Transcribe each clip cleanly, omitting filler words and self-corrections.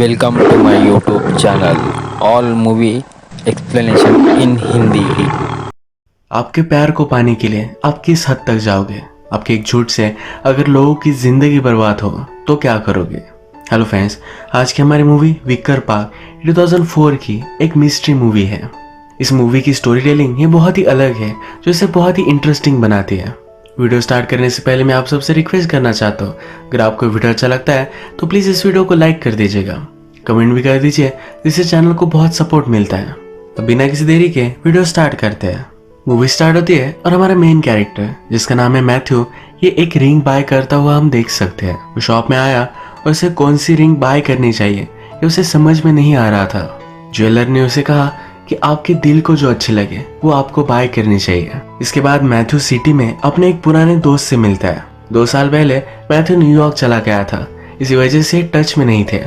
Welcome to my YouTube channel. All movie explanation in Hindi. आपके प्यार को पाने के लिए आप किस हद तक जाओगे? आपके एक झूठ से अगर लोगों की जिंदगी बर्बाद हो तो क्या करोगे? हेलो फ्रेंड्स, आज की हमारी मूवी विक्कर पार्क 2004 की एक मिस्ट्री मूवी है। इस मूवी की स्टोरी टेलिंग ये बहुत ही अलग है, जो इसे बहुत ही इंटरेस्टिंग बनाती है। वीडियो स्टार्ट करने से पहले मैं आप सबसे रिक्वेस्ट करना चाहता हूँ, अगर आपको वीडियो अच्छा लगता है तो प्लीज़ इस वीडियो को लाइक कर दीजिएगा, कमेंट भी कर दीजिए, जिससे चैनल को बहुत सपोर्ट मिलता है। तो बिना किसी देरी के वीडियो स्टार्ट करते हैं। मूवी स्टार्ट होती है और हमारा मेन कैरेक्टर, जिसका नाम है मैथ्यू, ये एक रिंग बाय करता हुआ हम देख सकते हैं। वो शॉप में आया और उसे कौन सी रिंग बाय करनी चाहिए ये उसे समझ में नहीं आ रहा था। ज्वेलर ने उसे कहा कि आपके दिल को जो अच्छी लगे वो आपको बाय करनी चाहिए। इसके बाद मैथ्यू सिटी में अपने एक पुराने दोस्त से मिलता है। 2 साल पहले मैथ्यू न्यूयॉर्क चला गया था, इसी वजह से टच में नहीं थे।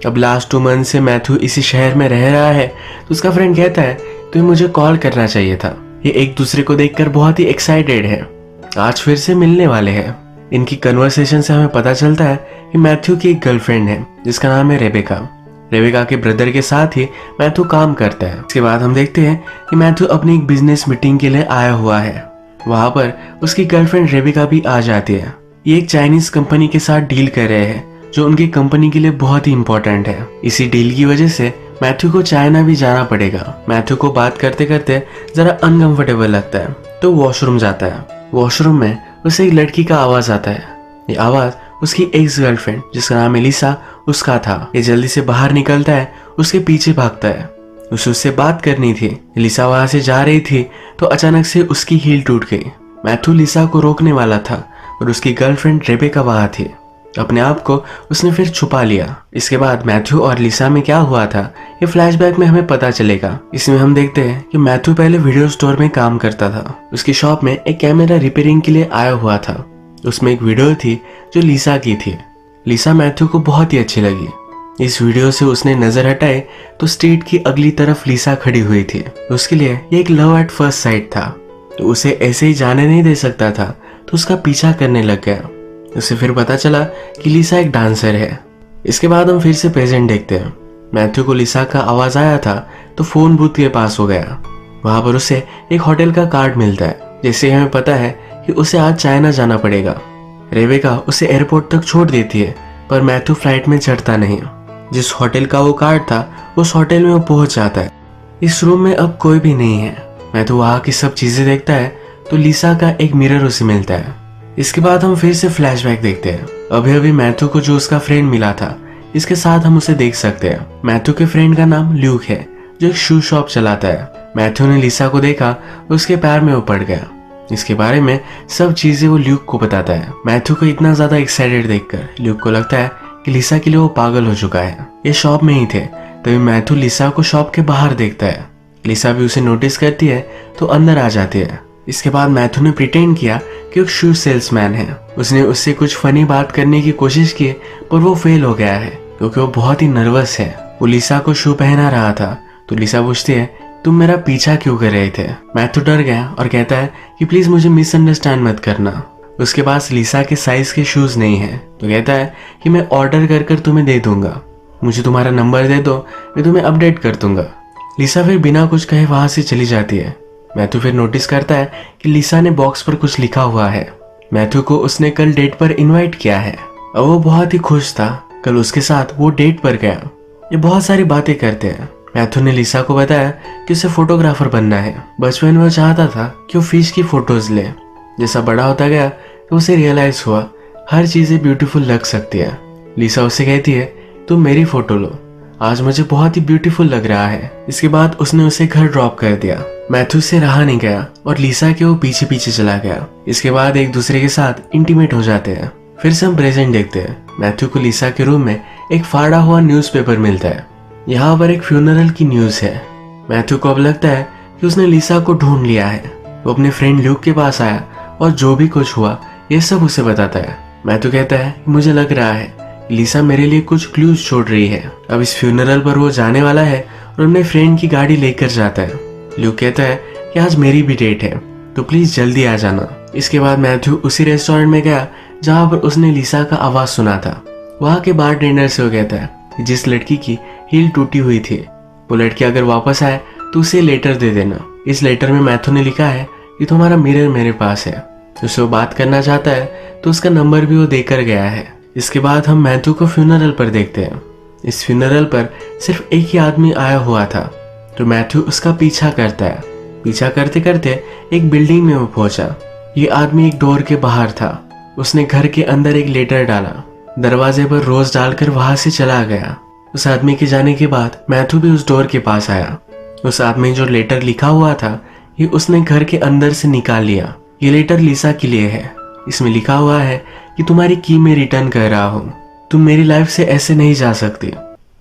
अब लास्ट 2 मंथ से मैथ्यू इसी शहर में रह रहा है, तो उसका फ्रेंड कहता है तो मुझे कॉल करना चाहिए था। ये एक दूसरे को देखकर बहुत ही एक्साइटेड है, आज फिर से मिलने वाले हैं। इनकी कन्वर्सेशन से हमें पता चलता है कि मैथ्यू की एक गर्लफ्रेंड है जिसका नाम है रेबेका। रेबेका के ब्रदर के साथ ही मैथ्यू काम करता है। इसके बाद हम देखते हैं कि मैथ्यू अपनी एक बिजनेस मीटिंग के लिए आया हुआ है। वहां पर उसकी गर्लफ्रेंड रेबेका भी आ जाती है। ये एक चाइनीज कंपनी के साथ डील कर रहे हैं, जो उनकी कंपनी के लिए बहुत ही इंपॉर्टेंट है। इसी डील की वजह से मैथ्यू को चाइना भी जाना पड़ेगा। मैथ्यू को बात करते करते जरा अनकंफर्टेबल लगता है, तो वॉशरूम जाता है। वॉशरूम में उसे एक लड़की का आवाज आता है। ये आवाज उसकी एक्स गर्लफ्रेंड, जिसका नाम है लिसा, उसका था। ये जल्दी से बाहर निकलता है, उसके पीछे भागता है। उसे उससे बात करनी थी। लिसा वहां से जा रही थी तो अचानक से उसकी हील टूट गई। मैथ्यू लिसा को रोकने वाला था और उसकी गर्लफ्रेंड रेबेका वहां थी। अपने आप को उसने फिर छुपा लिया। इसके बाद मैथ्यू और लिसा में क्या हुआ था ये फ्लैशबैक में हमें पता चलेगा। इसमें हम देखते हैं कि मैथ्यू पहले वीडियो स्टोर में काम करता था। उसकी शॉप में एक कैमरा रिपेयरिंग के लिए आया हुआ था। उसमें एक वीडियो थी जो लिसा की थी। लिसा मैथ्यू को बहुत ही अच्छी लगी। इस वीडियो से उसने नजर हटाए तो स्ट्रीट की अगली तरफ लिसा खड़ी हुई थी। उसके लिए ये एक लव एट फर्स्ट साइट था, तो उसे ऐसे ही जाने नहीं दे सकता था, तो उसका पीछा करने लग गया। उसे फिर पता चला कि लिसा एक डांसर है। इसके बाद हम फिर से प्रेजेंट देखते हैं। मैथ्यू को लिसा का आवाज आया था तो फोन बूथ के पास हो गया। वहां पर उसे एक होटल का कार्ड मिलता है, जिससे हमें पता है कि उसे आज चाइना जाना पड़ेगा। रेबेका उसे एयरपोर्ट तक छोड़ देती है, पर मैथ्यू फ्लाइट में चढ़ता नहीं। जिस होटल का वो कार्ड था उस होटल में वो पहुंच जाता है। इस रूम में अब कोई भी नहीं है। मैथ्यू वहां की सब चीजें देखता है तो लिसा का एक मिरर उसे मिलता है। इसके बाद हम फिर से फ्लैशबैक देखते हैं। अभी अभी मैथ्यू को जो उसका फ्रेंड मिला था, इसके साथ हम उसे देख सकते हैं। मैथ्यू के फ्रेंड का नाम ल्यूक है, जो एक शू शॉप चलाता है। मैथ्यू ने लिसा को देखा, उसके पैर में वो पड़ गया। इसके बारे में सब चीजें वो ल्यूक को बताता है। मैथ्यू को इतना ज्यादा एक्साइटेड देखकर ल्यूक को लगता है कि लिसा के लिए वो पागल हो चुका है। ये शॉप में ही थे, तभी मैथ्यू लिसा को शॉप के बाहर देखता है। लिसा भी उसे नोटिस करती है तो अंदर आ जाती है। इसके बाद मैथ्यू ने प्रिटेंड किया कि एक शू सेल्समैन है। उसने उससे कुछ फनी बात करने की कोशिश की, पर वो फेल हो गया है क्योंकि वो बहुत ही नर्वस है। वो लिसा को शू पहना रहा था, तो लिसा पूछती है तुम मेरा पीछा क्यों कर रहे थे? मैथ्यू डर गया और कहता है कि प्लीज मुझे मिसअंडरस्टैंड मत करना। उसके पास लिसा के साइज के शूज नहीं है, तो कहता है कि मैं ऑर्डर कर कर तुम्हें दे दूंगा, मुझे तुम्हारा नंबर दे दो, मैं तुम्हें अपडेट कर दूंगा। लिसा फिर बिना कुछ कहे वहां से चली जाती है। मैथ्यू फिर नोटिस करता है कि लिसा ने बॉक्स पर कुछ लिखा हुआ है। मैथ्यू को उसने कल डेट पर इनवाइट किया है और वो बहुत ही खुश था। कल उसके साथ वो डेट पर गया। ये बहुत सारी बातें करते हैं। मैथ्यू ने लिसा को बताया कि उसे फोटोग्राफर बनना है। बचपन में वो चाहता था कि वो फिश की फोटोज ले। जैसा बड़ा होता गया तो उसे रियलाइज हुआ हर चीजें ब्यूटीफुल लग सकती है। लिसा उसे कहती है तुम मेरी फोटो लो, आज मुझे बहुत ही ब्यूटीफुल लग रहा है। इसके बाद उसने उसे घर ड्रॉप कर दिया। मैथ्यू से रहा नहीं गया और लिसा के वो पीछे पीछे चला गया। इसके बाद एक दूसरे के साथ इंटीमेट हो जाते हैं। फिर से हम प्रेजेंट देखते हैं। मैथ्यू को लिसा के रूम में एक फाड़ा हुआ न्यूज़पेपर मिलता है। यहाँ पर एक फ्यूनरल की न्यूज है। मैथ्यू को अब लगता है कि उसने लिसा को ढूंढ लिया है। वो अपने फ्रेंड ल्यूक के पास आया और जो भी कुछ हुआ ये सब उसे बताता है। मैथ्यू कहता है कि मुझे लग रहा है कि लिसा मेरे लिए कुछ क्लूज छोड़ रही है। अब इस फ्यूनरल पर वो जाने वाला है और अपने फ्रेंड की गाड़ी लेकर जाता है। ल्यूक कहता है कि आज मेरी भी डेट है, तो प्लीज जल्दी आ जाना। इसके बाद मैथ्यू उसी रेस्टोरेंट में गया जहाँ पर उसने लिसा का आवाज सुना था। वहाँ के बारटेंडर से वो कहता है जिस लड़की की हील टूटी हुई थी। वो लड़की अगर वापस आए तो उसे लेटर दे देना। इस लेटर में मैथ्यू ने लिखा है कि तुम्हारा मिरर मेरे पास है। उससे वो बात करना चाहता है तो उसका नंबर भी वो देकर गया है। इसके बाद हम मैथ्यू को फ्यूनरल पर देखते हैं। इस फ्यूनरल पर सिर्फ एक ही आदमी आया हुआ था, तो मैथ्यू उसका पीछा करता है। पीछा करते करते एक बिल्डिंग में वो पहुंचा। ये आदमी एक डोर के बाहर था। उसने घर के अंदर एक लेटर डाला, दरवाजे पर रोज डालकर वहां से चला गया। उस आदमी के जाने के बाद मैथ्यू भी उस डोर के पास आया। उस आदमी जो लेटर लिखा हुआ था ये उसने घर के अंदर से निकाल लिया। ये लेटर लिसा के लिए है। इसमें लिखा हुआ है कि तुम्हारी की मैं रिटर्न कर रहा हूँ। तुम मेरी लाइफ से ऐसे नहीं जा सकती,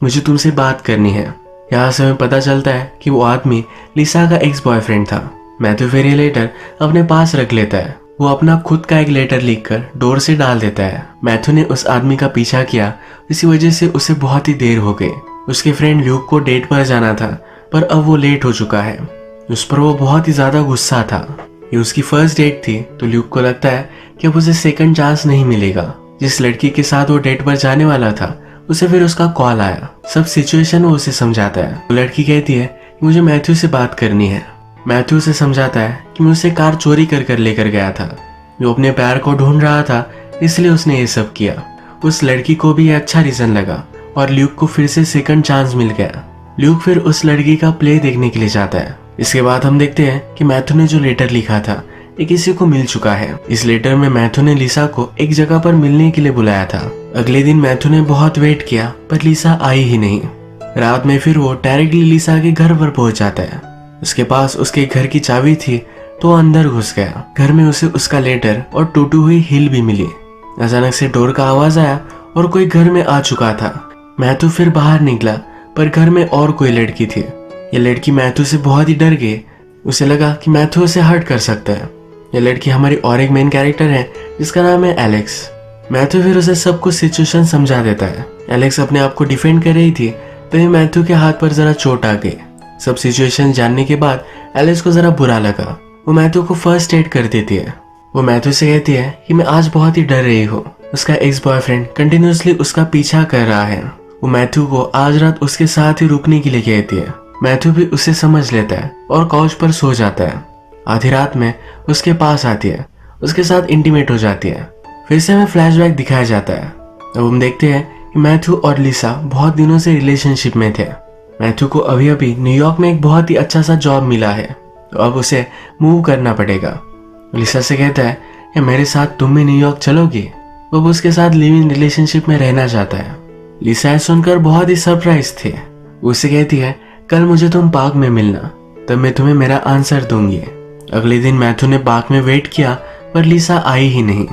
मुझे तुमसे बात करनी है। यहाँ से हमें पता चलता है कि वो आदमी लिसा का एक्स बॉयफ्रेंड था। मैथ्यू फिर ये लेटर अपने पास रख लेता है। वो अपना खुद का एक लेटर लिखकर डोर से डाल देता है। मैथ्यू ने उस आदमी का पीछा किया, इसी वजह से उसे बहुत ही देर हो गई। उसके फ्रेंड ल्यूक को डेट पर जाना था, पर अब वो लेट हो चुका है। उस पर वो बहुत ही ज्यादा गुस्सा था। ये उसकी फर्स्ट डेट थी, तो ल्यूक को लगता है कि अब उसे सेकंड चांस नहीं मिलेगा। जिस लड़की के साथ वो डेट पर जाने वाला था उसे फिर उसका कॉल आया। सब सिचुएशन वो उसे समझाता है। वो लड़की कहती है कि मुझे मैथ्यू से बात करनी है। मैथ्यू उसे समझाता है कि मैं उसे कार चोरी कर कर लेकर गया था। वो अपने प्यार को ढूंढ रहा था, इसलिए उसने ये सब किया। उस लड़की को भी ये अच्छा रीजन लगा और ल्यूक को फिर से सेकंड चांस मिल गया। ल्यूक फिर उस लड़की का प्ले देखने के लिए जाता है। इसके बाद हम देखते हैं कि मैथ्यू ने जो लेटर लिखा था ये किसी को मिल चुका है। इस लेटर में मैथ्यू ने लिसा को एक जगह पर मिलने के लिए बुलाया था। अगले दिन मैथ्यू ने बहुत वेट किया, पर लिसा आई ही नहीं। रात में फिर वो डायरेक्टली लिसा के घर पर पहुंच जाता है। उसके पास उसके घर की चाबी थी, तो वो अंदर घुस गया। घर में उसे उसका लेटर और टूटी हुई हील भी मिली। अचानक से डोर का आवाज आया और कोई घर में आ चुका था। मैथ्यू फिर बाहर निकला, पर घर में और कोई लड़की थी। ये लड़की मैथ्यू से बहुत ही डर गई। उसे लगा कि मैथ्यू उसे हर्ट कर सकता है। ये लड़की हमारी और एक मेन कैरेक्टर है जिसका नाम है एलेक्स। मैथ्यू फिर उसे सब कुछ सिचुएशन समझा देता है। एलेक्स अपने आप को डिफेंड कर रही थी, तभी मैथ्यू के हाथ पर जरा चोट आ गई। सब सिचुएशन जानने के बाद एलेक्स को जरा बुरा लगा। वो मैथ्यू को फर्स्ट एड कर देती है। वो मैथ्यू से कहती है कि मैं आज बहुत ही डर रही हूँ। उसका एक्स बॉयफ्रेंड कंटिन्यूसली उसका पीछा कर रहा है। वो मैथ्यू को आज रात उसके साथ ही रुकने के लिए कहती है। मैथ्यू भी उसे समझ लेता है और काउच पर सो जाता है। आधी रात में उसके पास आती है, उसके साथ इंटीमेट हो जाती है। फिर से हमें फ्लैशबैक दिखाया जाता है। अब हम देखते हैं कि मैथ्यू और लिसा बहुत दिनों से रिलेशनशिप में थे। मैथ्यू को अभी अभी न्यूयॉर्क में एक बहुत ही अच्छा सा जॉब मिला है, तो अब उसे मूव करना पड़ेगा। लिसा से कहता है कि मेरे साथ तुम भी न्यूयॉर्क चलोगी। वो उसके साथ लिव इन रिलेशनशिप में रहना चाहता है। लिसा सुनकर बहुत ही सरप्राइज थी। उसे कहती है कल मुझे तुम पार्क में मिलना, तब मैं तुम्हें मेरा आंसर दूंगी। अगले दिन मैथ्यू ने पार्क में वेट किया, पर लिसा आई ही नहीं।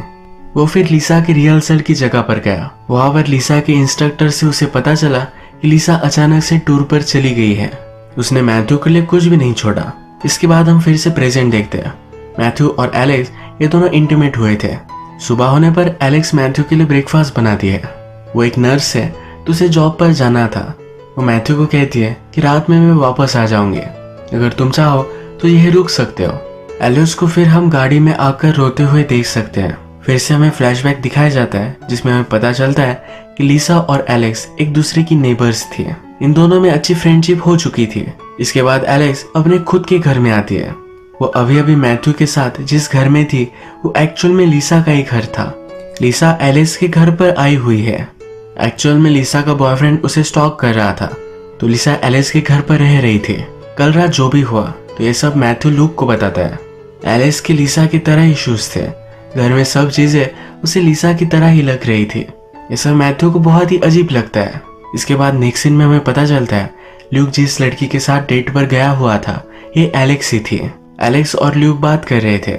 वो फिर लिसा के रिहर्सल की जगह पर गया। वहां पर लिसा के इंस्ट्रक्टर से उसे पता चला कि लिसा अचानक से टूर पर चली गई है। उसने मैथ्यू के लिए कुछ भी नहीं छोड़ा। इसके बाद हम फिर से प्रेजेंट देखते हैं। मैथ्यू और एलेक्स ये दोनों इंटीमेट हुए थे। सुबह होने पर एलेक्स मैथ्यू के लिए ब्रेकफास्ट बनाती है। वो एक नर्स है, तो उसे जॉब पर जाना था। वो मैथ्यू को कहती है कि रात में मैं वापस आ जाऊंगी, अगर तुम चाहो तो यही रुक सकते हो। एलेक्स को फिर हम गाड़ी में आकर रोते हुए देख सकते हैं। फिर से हमें फ्लैशबैक दिखाया जाता है, जिसमें हमें पता चलता है कि लिसा और एलेक्स एक दूसरे की नेबर्स थी। इन दोनों में अच्छी फ्रेंडशिप हो चुकी थी। इसके बाद एलेक्स अपने खुद के घर में आती है। वो अभी अभी मैथ्यू के साथ जिस घर में थी वो एक्चुअल में लिसा का ही घर था। लिसा एलेक्स के घर पर आई हुई है। एक्चुअल में लिसा का बॉयफ्रेंड उसे स्टॉक कर रहा था, तो लिसा एलेक्स के घर पर रह रही थी। कल रात जो भी हुआ तो ये सब मैथ्यू लूक को बताता है। एलेक्स के लिसा की तरह इश्यूज थे। घर में सब चीजें उसे लिसा की तरह ही लग रही थी। ये सब मैथ्यू को बहुत ही अजीब लगता है। इसके बाद नेक्स्ट सीन में हमें पता चलता है ल्यूक जिस लड़की के साथ डेट पर गया हुआ था ये एलेक्स ही थी। एलेक्स और ल्यूक बात कर रहे थे।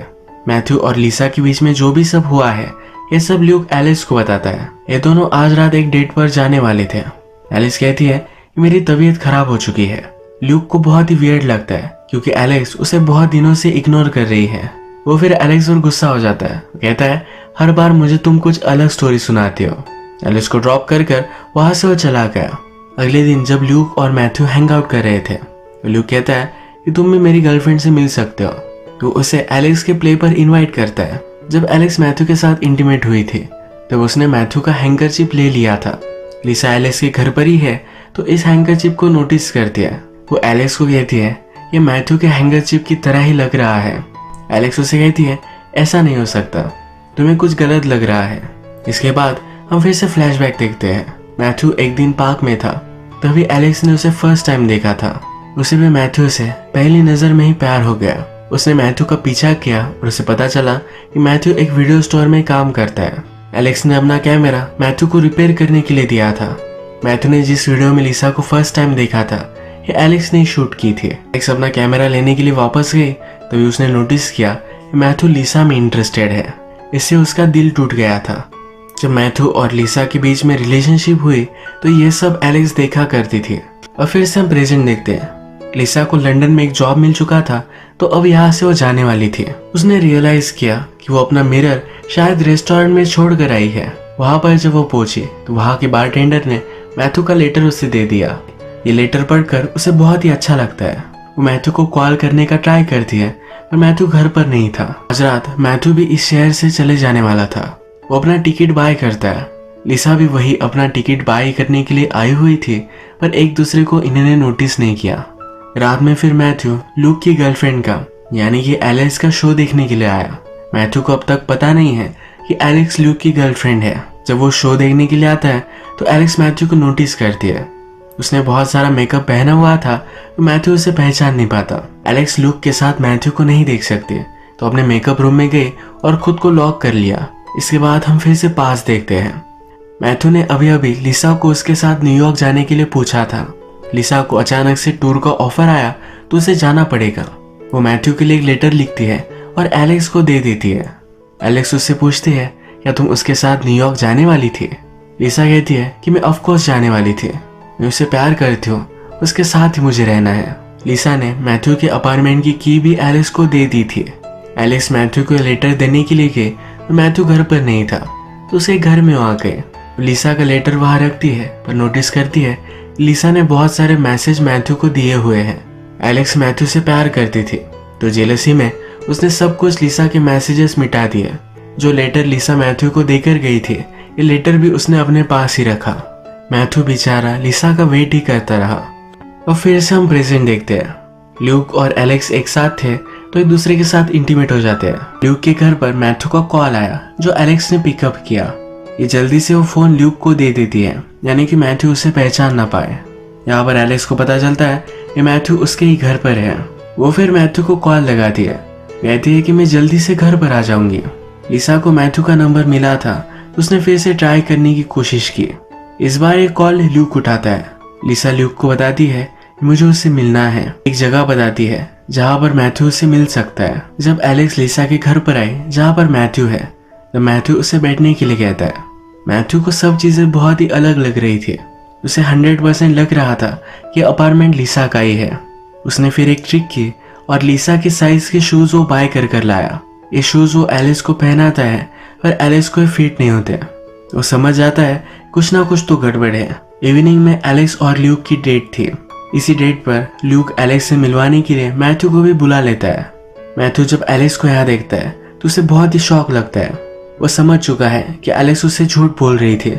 मैथ्यू और लिसा के बीच में जो भी सब हुआ है ये सब ल्यूक एलेक्स को बताता है। ये दोनों आज रात एक डेट पर जाने वाले थे। एलेक्स कहती है कि मेरी तबीयत खराब हो चुकी है। ल्यूक को बहुत ही वियर्ड लगता है क्योंकि एलेक्स उसे बहुत दिनों से इग्नोर कर रही है। वो फिर एलेक्स पर गुस्सा हो जाता है। कहता है हर बार मुझे तुम कुछ अलग स्टोरी सुनाती हो। एलेक्स को ड्रॉप कर वहां से वो चला गया। अगले दिन जब ल्यूक और मैथ्यू हैंग आउट कर रहे थे तो ल्यूक कहता है कि तुम भी मेरी गर्लफ्रेंड से मिल सकते हो। तो उसे एलेक्स के प्ले पर इन्वाइट करता है। जब एलेक्स मैथ्यू के साथ इंटीमेट हुई थी तब उसने मैथ्यू का हैंकरचिप ले लिया था। लिसा एलेक्स के घर पर ही है तो इस हैंकरचिप को नोटिस करती है। वो एलेक्स को कहती है ये मैथ्यू के हैंकरचिप की तरह ही लग रहा है। एलेक्स उसे कहती है ऐसा नहीं हो सकता, तुम्हें कुछ गलत लग रहा है। इसके बाद हम फिर से फ्लैशबैक देखते हैं। मैथ्यू एक दिन पार्क में था, तभी एलेक्स ने उसे फर्स्ट टाइम देखा था। उसे भी मैथ्यू से पहली नजर में ही प्यार हो गया। उसने मैथ्यू का पीछा किया और उसे पता चला कि मैथ्यू एक वीडियो स्टोर में काम करता है। एलेक्स ने अपना कैमरा मैथ्यू को रिपेयर करने के लिए दिया था। मैथ्यू ने जिस वीडियो में लिसा को फर्स्ट टाइम देखा था ये एलेक्स ने शूट की थी। एलेक्स अपना कैमरा लेने के लिए वापस गई, तभी उसने नोटिस किया कि मैथ्यू लिसा में इंटरेस्टेड है। इससे उसका दिल टूट गया था। जब मैथ्यू और लिसा के बीच में रिलेशनशिप हुई तो ये सब एलेक्स देखा करती थी। और फिर से हम प्रेजेंट देखते हैं। लिसा को लंदन में एक जॉब मिल चुका था तो अब यहाँ से वो जाने वाली थी। उसने रियलाइज किया कि वो अपना मिरर शायद रेस्टोरेंट में छोड़ कर आई है। वहां पर जब वो पहुंची तो वहां के बारटेंडर ने मैथ्यू का लेटर उसे दे दिया। ये लेटर पढ़कर उसे बहुत ही अच्छा लगता है। वो मैथ्यू को कॉल करने का ट्राई करती है पर मैथ्यू घर पर नहीं था। आज रात मैथ्यू भी इस शहर से चले जाने वाला था। वो अपना टिकट बाय करता है। लिसा भी वही अपना टिकट बाय करने के लिए आई हुई थी पर एक दूसरे को इन्होंने नोटिस नहीं किया। रात में फिर मैथ्यू लूक की गर्लफ्रेंड का यानी कि एलेक्स का शो देखने के लिए आया। मैथ्यू को अब तक पता नहीं है कि एलेक्स लूक की गर्लफ्रेंड है। जब वो शो देखने के लिए आता है तो एलेक्स मैथ्यू को नोटिस करती है। उसने बहुत सारा मेकअप पहना हुआ था तो मैथ्यू उसे पहचान नहीं पाता। एलेक्स लूक के साथ मैथ्यू को नहीं देख सकती तो अपने मेकअप रूम में गए और खुद को लॉक कर लिया। इसके बाद हम फिर से पास देखते हैं। मैथ्यू ने अभी अभी लिसा को उसके साथ न्यूयॉर्क जाने के लिए पूछा था। लिसा को अचानक से टूर का ऑफर आया तो उसे जाना पड़ेगा। वो मैथ्यू के लिए एक लेटर लिखती है और एलेक्स को दे देती है। एलेक्स उससे पूछती है क्या तुम उसके साथ न्यूयॉर्क जाने वाली थी। लिसा कहती है कि मैं ऑफकोर्स जाने वाली थी, मैं उससे प्यार करती हूँ, उसके साथ ही मुझे रहना है। लिसा ने मैथ्यू के अपार्टमेंट की की भी एलेक्स को दे दी थी। एलेक्स मैथ्यू को लेटर देने के लिए गए तो मैथ्यू घर पर नहीं था तो उसे घर में आ गए। लिसा का लेटर वहां रखती है पर नोटिस करती है लिसा ने बहुत सारे मैसेज मैथ्यू को दिए हुए हैं। एलेक्स मैथ्यू से प्यार करती थी तो जेलसी में उसने सब कुछ लिसा के मैसेजेस मिटा दिए। जो लेटर लिसा मैथ्यू को देकर गई थी ये लेटर भी उसने अपने पास ही रखा। मैथ्यू बेचारा लिसा का वेट ही करता रहा। और फिर से हम प्रेजेंट देखते हैं। ल्यूक और एलेक्स एक साथ थे तो एक दूसरे के साथ इंटीमेट हो जाते हैं। ल्यूक के घर पर मैथ्यू का कॉल आया जो एलेक्स ने पिकअप किया। ये जल्दी से वो फोन ल्यूक को दे देती है यानी कि मैथ्यू उसे पहचान ना पाए। यहाँ पर एलेक्स को पता चलता है कि मैथ्यू उसके ही घर पर है। वो फिर मैथ्यू को कॉल लगाती है, कहती है कि मैं जल्दी से घर पर आ जाऊंगी। लिसा को मैथ्यू का नंबर मिला था तो उसने फिर से ट्राई करने की कोशिश की। इस बार एक कॉल ल्यूक उठाता है। लिसा ल्यूक को बताती है कि मुझे उससे मिलना है। एक जगह बताती है जहाँ पर मैथ्यू उससे मिल सकता है। जब एलेक्स लिसा के घर पर आए जहाँ पर मैथ्यू है तो मैथ्यू उसे बैठने के लिए कहता है। मैथ्यू को सब चीजें बहुत ही अलग लग रही थी। उसे 100% लग रहा था कि अपार्टमेंट लिसा का ही है। उसने फिर एक ट्रिक की और लिसा के साइज के शूज वो बाय कर लाया। ये शूज वो एलिस को पहनाता है पर एलिस को फिट नहीं होते। वो समझ जाता है कुछ ना कुछ तो गड़बड़ है। इवनिंग में एलेक्स और ल्यूक की डेट थी। इसी डेट पर ल्यूक एलेक्स से मिलवाने के लिए मैथ्यू को भी बुला लेता है। मैथ्यू जब एलेक्स को यहाँ देखता है तो उसे बहुत ही शौक लगता है। वो समझ चुका है कि एलेक्स उससे झूठ बोल रही थी।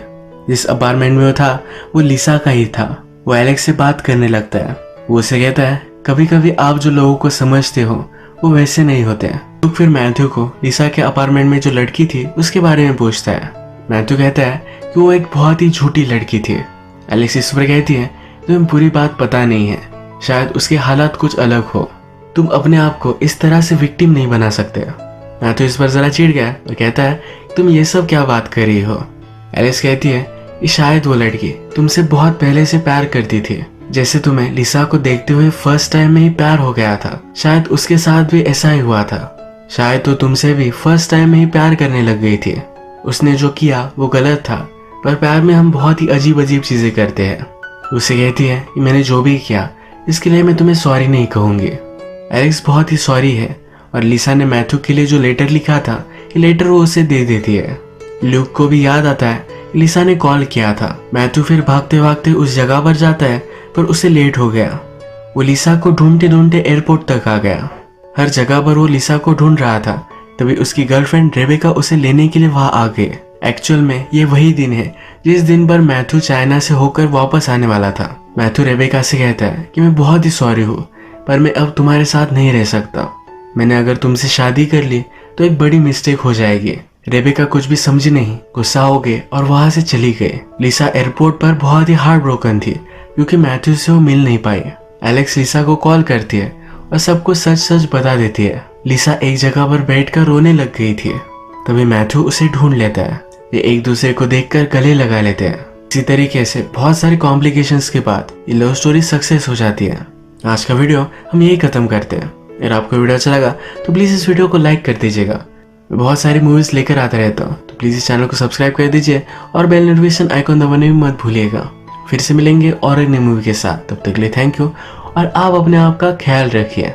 जिस अपार्टमेंट में वो था वो लिसा का ही था। वो एलेक्स से बात करने लगता है। वो उसे कहता है कभी कभी आप जो लोगों को समझते हो वो वैसे नहीं होते। तो फिर मैथ्यू को लिसा के अपार्टमेंट में जो लड़की थी उसके बारे में पूछता है। मैथ्यू कहता है कि वो एक बहुत ही झूठी लड़की थी। एलेक्स इस पर कहती है तुम्हें पूरी बात पता नहीं है, शायद उसके हालात कुछ अलग हो, तुम अपने आप को इस तरह से विक्टिम नहीं बना सकते। मैथ्यू इस पर जरा चिढ़ गया और कहता है तुम ये सब क्या बात कर रही हो। एलिस कहती है कि शायद वो लड़की तुमसे बहुत पहले से प्यार करती थी, जैसे तुम्हें लिसा को देखते हुए फर्स्ट टाइम में ही प्यार हो गया था। शायद उसके साथ भी ऐसा ही हुआ था। शायद तो तुमसे भी फर्स्ट टाइम में ही प्यार करने लग गई थी। उसने जो किया वो गलत था, पर प्यार में हम बहुत ही अजीब अजीब चीजें करते हैं। उसे कहती है कि मैंने जो भी किया इसके लिए मैं तुम्हें सॉरी नहीं कहूंगी। एलेक्स बहुत ही सॉरी है और लिसा ने मैथ्यू के लिए जो लेटर लिखा था ये लेटर वो उसे दे देती है। ल्यूक को भी याद आता है लिसा ने कॉल किया था। मैथ्यू फिर भागते भागते उस जगह पर जाता है पर उसे लेट हो गया। वो लिसा को ढूंढते ढूंढते एयरपोर्ट तक आ गया। हर जगह पर वो लिसा को ढूंढ रहा था, तभी उसकी गर्लफ्रेंड रेबेका उसे लेने के लिए वहां आ गई। एक्चुअल में ये वही दिन है जिस दिन पर मैथ्यू चाइना से होकर वापस आने वाला था। मैथ्यू रेबेका से कहता है कि मैं बहुत ही सॉरी हूँ, पर मैं अब तुम्हारे साथ नहीं रह सकता। मैंने अगर तुमसे शादी कर ली तो एक बड़ी मिस्टेक हो जाएगी। रेबेका कुछ भी समझी नहीं, गुस्सा हो गए और वहां से चली गई। लिसा एयरपोर्ट पर बहुत ही हार्ट ब्रोकन थी क्योंकि मैथ्यू से वो मिल नहीं पाई। एलेक्स लिसा को कॉल करती है और सबको सच सच बता देती है। लिसा एक जगह पर बैठकर रोने लग गई थी। तभी मैथ्यू उसे ढूंढ लेता है। ये एक दूसरे को देखकर गले लगा लेते हैं। इसी तरीके से बहुत सारी कॉम्प्लिकेशंस के बाद ये लव स्टोरी सक्सेस हो जाती है। आज का वीडियो हम यही खत्म करते हैं। अगर आपको वीडियो अच्छा लगा तो प्लीज इस वीडियो को लाइक कर दीजिएगा। मैं बहुत सारी मूवीज लेकर आता रहता हूँ, तो प्लीज इस चैनल को सब्सक्राइब कर दीजिए और बेल नोटिफिकेशन आइकॉन दबाने भी मत भूलिएगा। फिर से मिलेंगे और एक नई मूवी के साथ। तब तक के लिए थैंक यू और आप अपने आप का ख्याल रखिए।